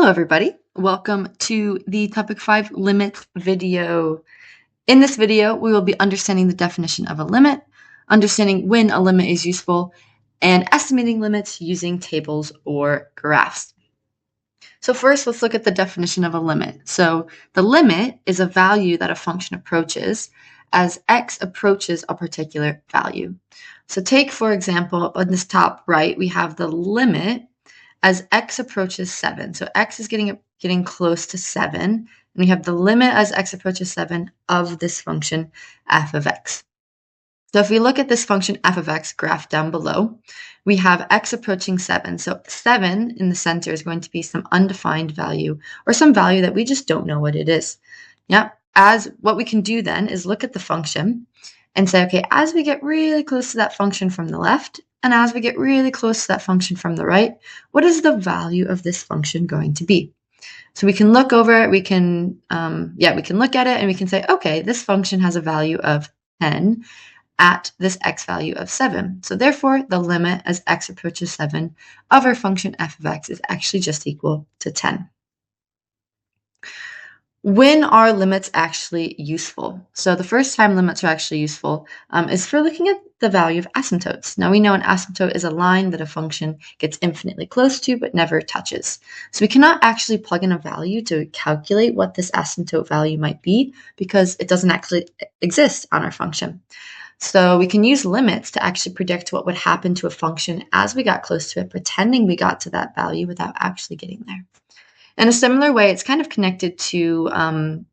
Hello, everybody. Welcome to the Topic 5 Limits video. In this video, we will be understanding the definition of a limit, understanding when a limit is useful, and estimating limits using tables or graphs. So first, let's look at the definition of a limit. So the limit is a value that a function approaches as x approaches a particular value. So take, for example, on this top right, we have the limit as x approaches 7. So x is getting close to 7, and we have the limit as x approaches 7 of this function f of x. So if we look at this function f of x graph down below, we have x approaching 7. So 7 in the center is going to be some undefined value or some value that we just don't know what it is. Yep. As what we can do then is look at the function and say, okay, as we get really close to that function from the left, and as we get really close to that function from the right, what is the value of this function going to be? So we can look over it, we can look at it and we can say, okay, this function has a value of 10 at this x value of 7. So therefore, the limit as x approaches 7 of our function f of x is actually just equal to 10. When are limits actually useful? So the first time limits are actually useful is for looking at the value of asymptotes. Now we know an asymptote is a line that a function gets infinitely close to but never touches. So we cannot actually plug in a value to calculate what this asymptote value might be because it doesn't actually exist on our function. So we can use limits to actually predict what would happen to a function as we got close to it, pretending we got to that value without actually getting there. In a similar way, it's kind of connected to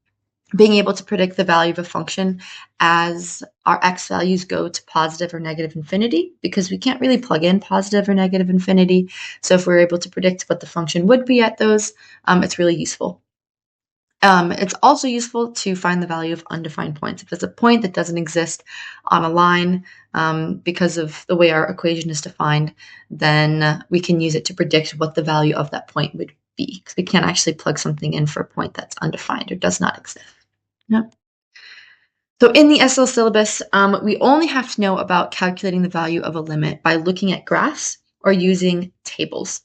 being able to predict the value of a function as our x values go to positive or negative infinity, because we can't really plug in positive or negative infinity. So if we're able to predict what the function would be at those, it's really useful. It's also useful to find the value of undefined points. If there's a point that doesn't exist on a line because of the way our equation is defined, then we can use it to predict what the value of that point would be, because we can't actually plug something in for a point that's undefined or does not exist. Yep. So in the SL syllabus, we only have to know about calculating the value of a limit by looking at graphs or using tables.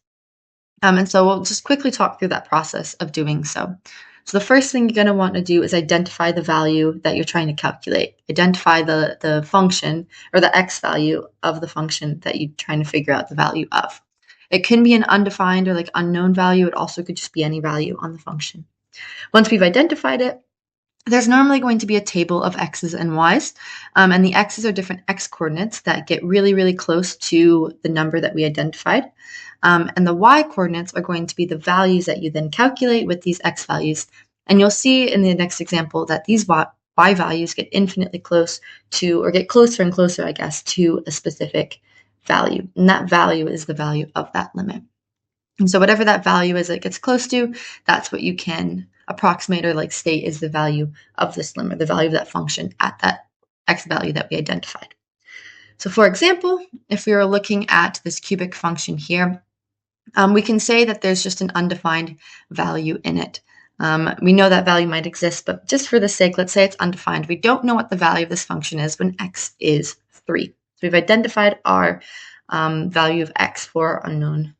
And so we'll just quickly talk through that process of doing so. So the first thing you're going to want to do is identify the value that you're trying to calculate. Identify the function or the x value of the function that you're trying to figure out the value of. It can be an undefined or like unknown value. It also could just be any value on the function. Once we've identified it, there's normally going to be a table of x's and y's, and the x's are different x coordinates that get really, really close to the number that we identified. And the y coordinates are going to be the values that you then calculate with these x values. And you'll see in the next example that these y values get infinitely close to, or get closer and closer, I guess, to a specific value. And that value is the value of that limit. And so whatever that value is it gets close to, that's what you can approximate or like state is the value of this limit, the value of that function at that x value that we identified. So for example, if we were looking at this cubic function here, we can say that there's just an undefined value in it. We know that value might exist, but just for the sake, let's say it's undefined. We don't know what the value of this function is when x is 3. So we've identified our value of x for our unknown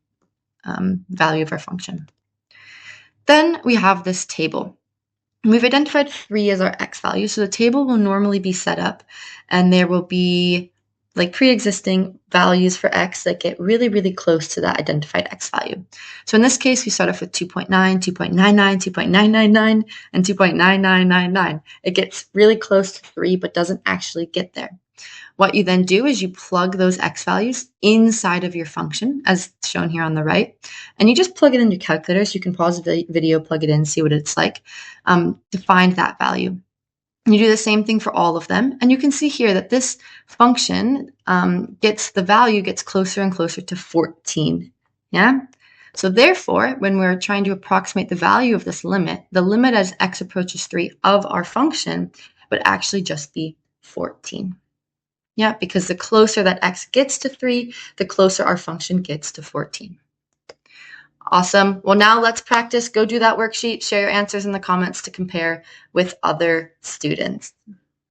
value of our function. Then we have this table. We've identified 3 as our x value, so the table will normally be set up, and there will be like pre-existing values for x that get really, really close to that identified x value. So in this case, we start off with 2.9, 2.99, 2.999, and 2.9999. It gets really close to 3, but doesn't actually get there. What you then do is you plug those x values inside of your function, as shown here on the right, and you just plug it into your calculator. So you can pause the video, plug it in, see what it's like to find that value. You do the same thing for all of them, and you can see here that this function gets closer and closer to 14. Yeah. So therefore, when we're trying to approximate the value of this limit, the limit as x approaches 3 of our function would actually just be 14. Yeah, because the closer that x gets to 3, the closer our function gets to 14. Awesome. Well, now let's practice. Go do that worksheet. Share your answers in the comments to compare with other students.